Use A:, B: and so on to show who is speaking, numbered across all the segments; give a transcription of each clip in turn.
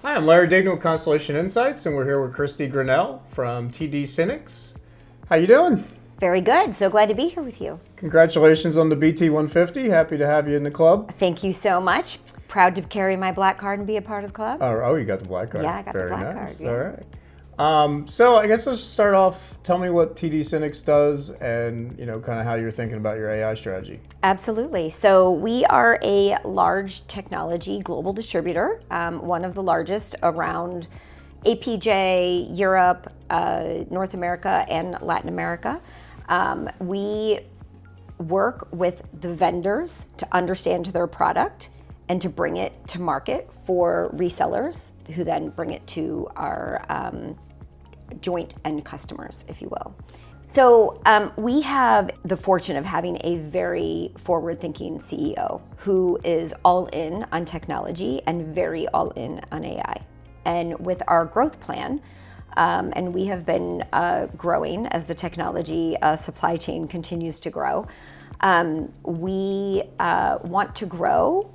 A: Hi, I'm Larry Dignan with Constellation Insights, and we're here with Kristie Grinnell from TD SYNNEX. How you doing?
B: Very good. So glad to be here with you.
A: Congratulations on the BT 150. Happy to have you in the club.
B: Thank you so much. Proud to carry my black card and be a part of the club.
A: Oh, you got the black card.
B: Yeah, I got
A: Very
B: the black
A: nice.
B: card. Yeah.
A: All right. So I guess let's just start off. Tell me what TD SYNNEX does, and kind of how you're thinking about your AI strategy.
B: Absolutely. So we are a large technology global distributor, one of the largest around APJ, Europe, North America, and Latin America. We work with the vendors to understand their product and to bring it to market for resellers who then bring it to our joint end customers, if you will. So we have the fortune of having a very forward-thinking CEO who is all in on technology and very all in on AI. And with our growth plan, and we have been growing as the technology supply chain continues to grow, we want to grow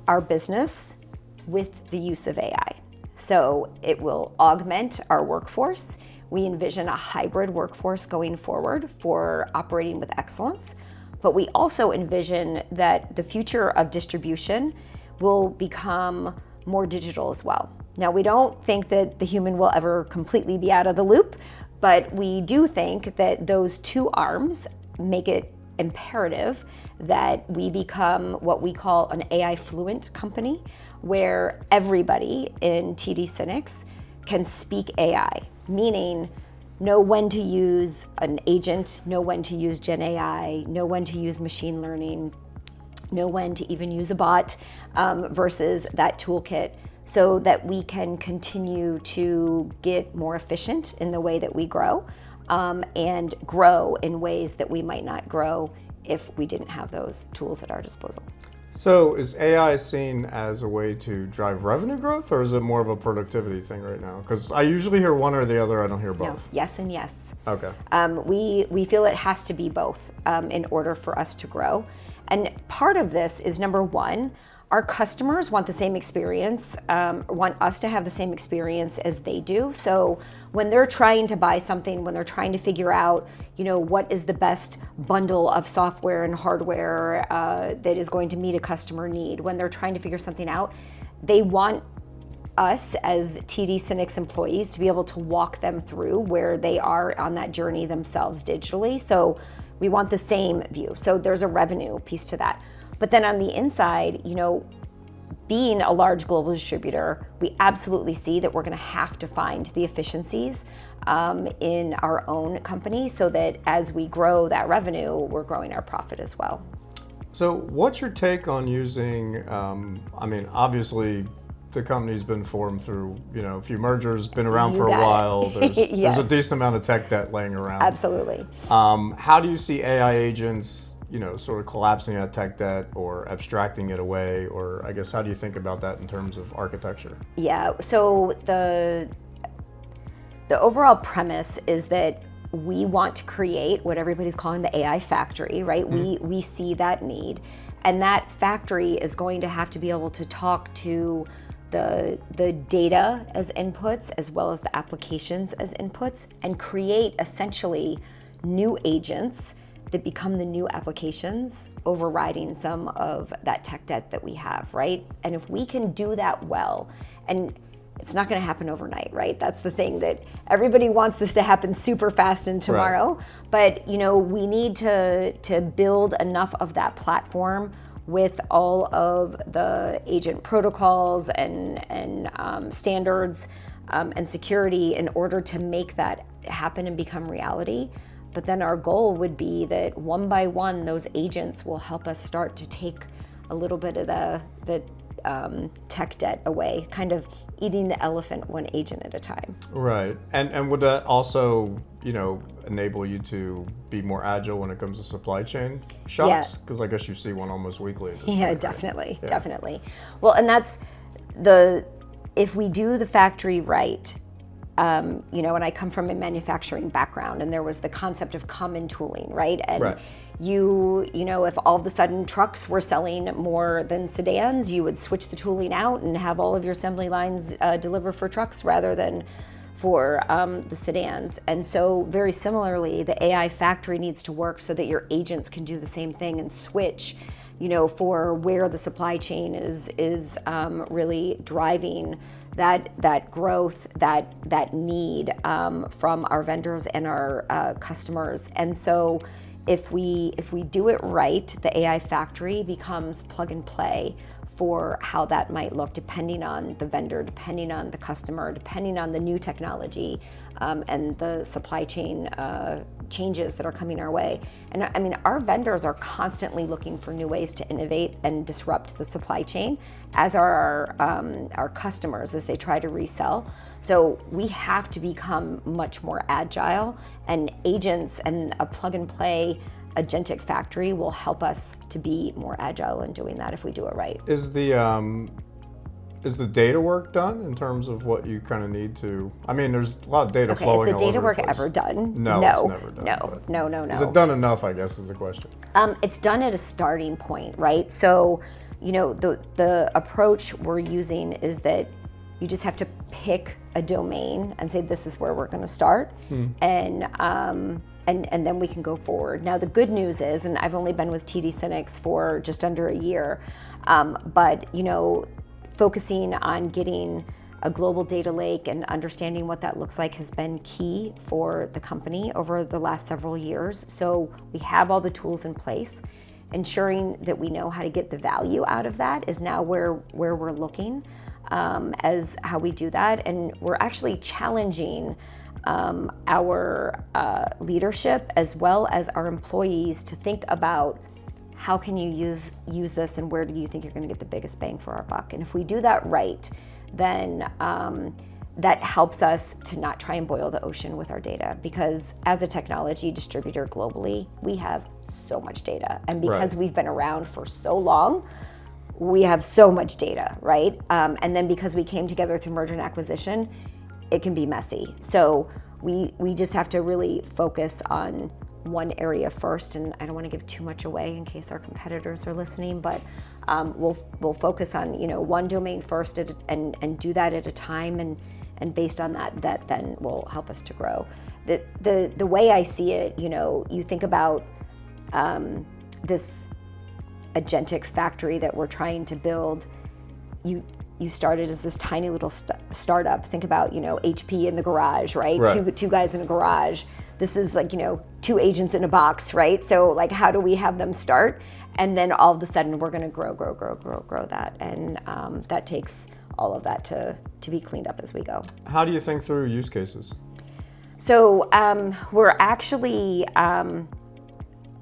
B: our business with the use of AI. So it will augment our workforce. We envision a hybrid workforce going forward for operating with excellence, but we also envision that the future of distribution will become more digital as well. Now, we don't think that the human will ever completely be out of the loop, but we do think that those two arms make it imperative that we become what we call an AI-Fluent company, where everybody in TD SYNNEX can speak AI, meaning know when to use an agent, know when to use Gen AI, know when to use machine learning, know when to even use a bot versus that toolkit, so that we can continue to get more efficient in the way that we grow and grow in ways that we might not grow if we didn't have those tools at our disposal.
A: So is AI seen as a way to drive revenue growth, or is it more of a productivity thing right now? Because I usually hear one or the other, I don't hear both.
B: No, yes and yes.
A: Okay.
B: We feel it has to be both in order for us to grow. And part of this is, number one, our customers want the same experience, want us to have the same experience as they do. So when they're trying to buy something, when they're trying to figure out, what is the best bundle of software and hardware that is going to meet a customer need, when they're trying to figure something out, they want us as TD SYNNEX employees to be able to walk them through where they are on that journey themselves digitally. So we want the same view. So there's a revenue piece to that. But then on the inside, being a large global distributor, we absolutely see that we're going to have to find the efficiencies in our own company, so that as we grow that revenue, we're growing our profit as well.
A: So what's your take on using, obviously the company's been formed through, a few mergers, been around for a while. There's a decent amount of tech debt laying around.
B: Absolutely.
A: How do you see AI agents sort of collapsing that tech debt or abstracting it away? Or I guess, how do you think about that in terms of architecture?
B: Yeah, so the overall premise is that we want to create what everybody's calling the AI factory, right? Mm-hmm. We see that need. And that factory is going to have to be able to talk to the data as inputs, as well as the applications as inputs, and create essentially new agents that become the new applications, overriding some of that tech debt that we have, right? And if we can do that well, and it's not going to happen overnight, right? That's the thing, that everybody wants this to happen super fast and tomorrow. Right. But we need to build enough of that platform with all of the agent protocols and standards and security in order to make that happen and become reality. But then our goal would be that one by one, those agents will help us start to take a little bit of the tech debt away, kind of eating the elephant one agent at a time.
A: Right. And would that also, enable you to be more agile when it comes to supply chain shocks? Because I guess you see one almost weekly at this point, right?
B: Definitely. Well, and that's if we do the factory right, and I come from a manufacturing background, and there was the concept of common tooling, right? And if all of a sudden trucks were selling more than sedans, you would switch the tooling out and have all of your assembly lines deliver for trucks rather than for the sedans. And so very similarly, the AI factory needs to work so that your agents can do the same thing and switch, for where the supply chain is really driving that growth, that need from our vendors and our customers. And so if we do it right, the AI factory becomes plug and play for how that might look, depending on the vendor, depending on the customer, depending on the new technology and the supply chain changes that are coming our way. And I mean, our vendors are constantly looking for new ways to innovate and disrupt the supply chain, as are our customers as they try to resell. So we have to become much more agile, and agents and a plug and play agentic factory will help us to be more agile in doing that if we do it right.
A: Is the data work done in terms of what you kind of need to? I mean, there's a lot of data flowing all over the place.
B: Is the data work ever done?
A: No, it's never done.
B: No.
A: Is it done enough, I guess, is the question.
B: It's done at a starting point, right? So, the approach we're using is that you just have to pick a domain and say, this is where we're going to start. And then we can go forward. Now, the good news is, and I've only been with TD SYNNEX for just under a year, but focusing on getting a global data lake and understanding what that looks like has been key for the company over the last several years. So we have all the tools in place. Ensuring that we know how to get the value out of that is now where we're looking as how we do that. And we're actually challenging our leadership as well as our employees to think about, how can you use this, and where do you think you're going to get the biggest bang for our buck? And if we do that right, then that helps us to not try and boil the ocean with our data, because as a technology distributor globally, we have so much data. And because we've been around for so long, we have so much data, right? And then because we came together through merger and acquisition, it can be messy. So we just have to really focus on one area first, and I don't want to give too much away in case our competitors are listening, but we'll focus on one domain first and do that at a time, and based on that then will help us to grow. The way I see it, you think about this agentic factory that we're trying to build. You started as this tiny little startup. Think about HP in the garage, right? Two guys in a garage. This is like, 2 agents in a box, right? So like, how do we have them start? And then all of a sudden we're gonna grow that. And that takes all of that to be cleaned up as we go.
A: How do you think through use cases?
B: So we're actually,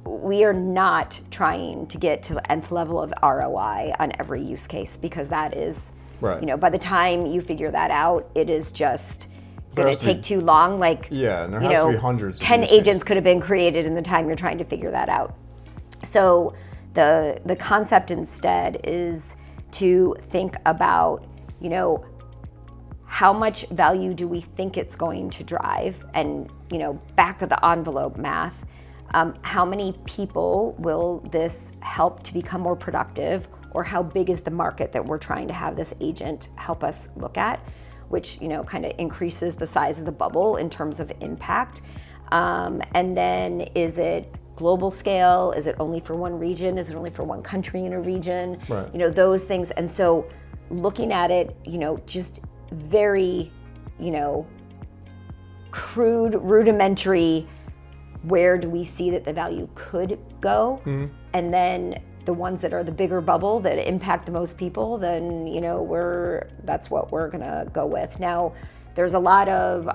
B: we are not trying to get to the nth level of ROI on every use case, because that is, by the time you figure that out, it is just going to take too long. Like,
A: and there has to be hundreds.
B: 10 agents could have been created in the time you're trying to figure that out. So the concept instead is to think about, how much value do we think it's going to drive, and back of the envelope math. How many people will this help to become more productive, or how big is the market that we're trying to have this agent help us look at, which kind of increases the size of the bubble in terms of impact. And then, is it global scale? Is it only for one region? Is it only for one country in a region? Those things. And so looking at it, just very, crude, rudimentary, where do we see that the value could go? And then the ones that are the bigger bubble that impact the most people, then that's what we're gonna go with. Now, there's a lot of,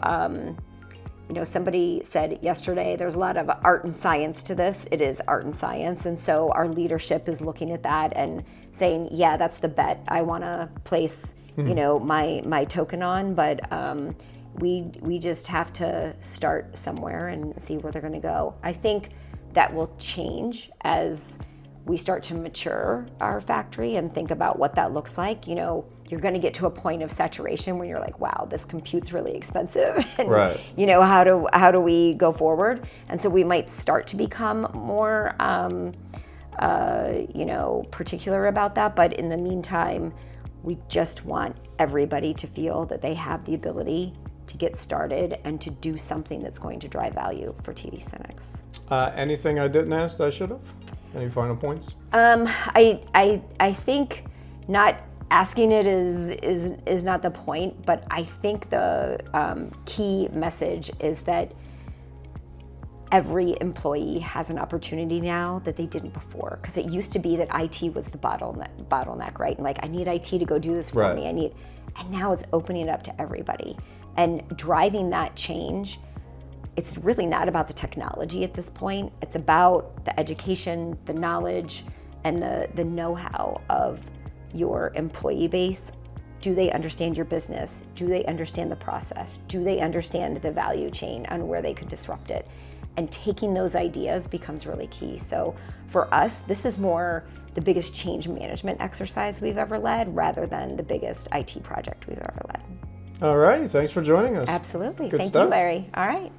B: somebody said yesterday, there's a lot of art and science to this. It is art and science, and so our leadership is looking at that and saying, yeah, that's the bet I wanna place, my token on, but we just have to start somewhere and see where they're gonna go. I think that will change as we start to mature our factory and think about what that looks like, you're going to get to a point of saturation when you're like, wow, this compute's really expensive. And,
A: right.
B: How do we go forward? And so we might start to become more, particular about that. But in the meantime, we just want everybody to feel that they have the ability to get started and to do something that's going to drive value for TD SYNNEX.
A: Anything I didn't ask that I should have? Any final points?
B: I think not asking it is not the point, but I think the key message is that every employee has an opportunity now that they didn't before. Because it used to be that IT was the bottleneck, right? And like, I need IT to go do this for me. And now it's opening it up to everybody. And driving that change, it's really not about the technology at this point. It's about the education, the knowledge, and the know-how of your employee base. Do they understand your business? Do they understand the process? Do they understand the value chain and where they could disrupt it? And taking those ideas becomes really key. So for us, this is more the biggest change management exercise we've ever led rather than the biggest IT project we've ever led.
A: All right, thanks for joining us.
B: Absolutely.
A: Good
B: Thank
A: stuff.
B: you, Larry. All right.